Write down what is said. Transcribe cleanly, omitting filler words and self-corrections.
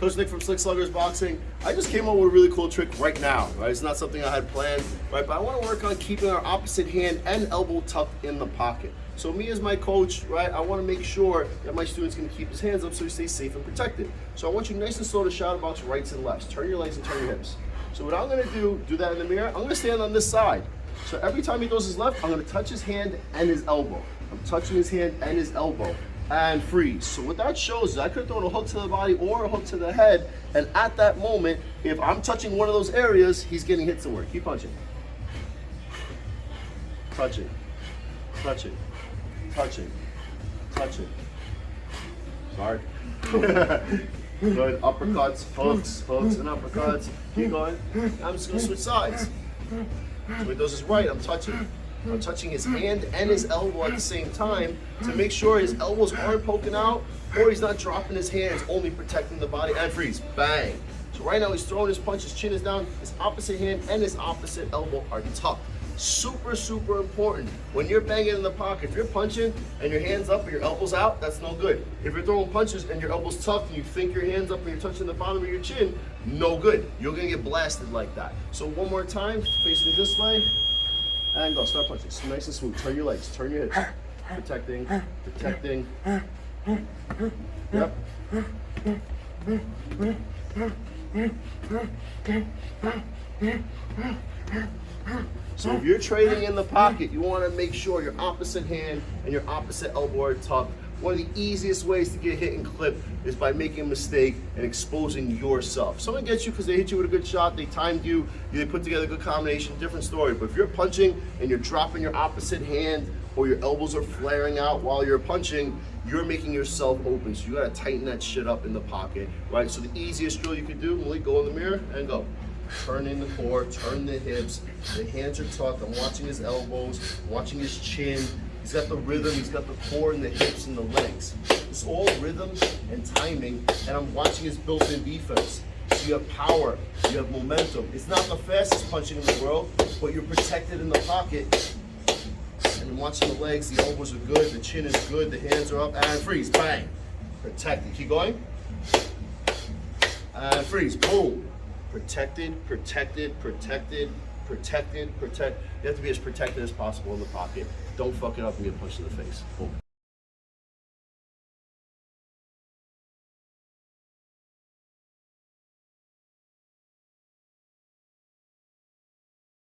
Coach Nick from Sluggers Boxing. I just came up with a really cool trick right now, right? It's not something I had planned, right? But I want to work on keeping our opposite hand and elbow tucked in the pocket. So me as my coach, right, I want to make sure that my student's going to keep his hands up so he stays safe and protected. So I want you nice and slow to shadow box rights and lefts. Turn your legs and turn your hips. So what I'm going to do that in the mirror, I'm going to stand on this side. So every time he throws his left, I'm going to touch his hand and his elbow. I'm touching his hand and his elbow. And freeze. So what that shows is I could throw a hook to the body or a hook to the head, and at that moment, if I'm touching one of those areas, he's getting hit somewhere. Keep punching. Touching. Touching. Touching. Touching. Sorry. Good. Uppercuts, hooks, hooks, and uppercuts. Keep going. I'm just gonna switch sides. So he does his right, I'm touching. I'm touching his hand and his elbow at the same time to make sure his elbows aren't poking out or he's not dropping his hands, only protecting the body. And freeze, bang. So right now he's throwing his punch, his chin is down, his opposite hand and his opposite elbow are tucked. Super, super important. When you're banging in the pocket, if you're punching and your hand's up and your elbow's out, that's no good. If you're throwing punches and your elbow's tucked and you think your hand's up and you're touching the bottom of your chin, no good. You're gonna get blasted like that. So one more time, face me this way. And go, start punching. So nice and smooth. Turn your legs, turn your hips. Protecting, protecting. Yep. So if you're trading in the pocket, you want to make sure your opposite hand and your opposite elbow are tucked. One of the easiest ways to get hit and clipped is by making a mistake and exposing yourself. Someone gets you because they hit you with a good shot, they timed you, they put together a good combination, different story. But if you're punching and you're dropping your opposite hand or your elbows are flaring out while you're punching, you're making yourself open. So you gotta tighten that shit up in the pocket, right? So the easiest drill you can do, Malik, go in the mirror and go. Turn in the core, turn the hips, the hands are tucked. I'm watching his elbows, watching his chin. He's got the rhythm, he's got the core and the hips and the legs. It's all rhythm and timing, and I'm watching his built-in defense. So you have power, you have momentum. It's not the fastest punching in the world, but you're protected in the pocket. And I'm watching the legs, the elbows are good, the chin is good, the hands are up, and freeze, bang. Protected, keep going. And freeze, boom. Protected, protected, protected, protected, protect. You have to be as protected as possible in the pocket. Don't fuck it up and get punched in the face. Boom.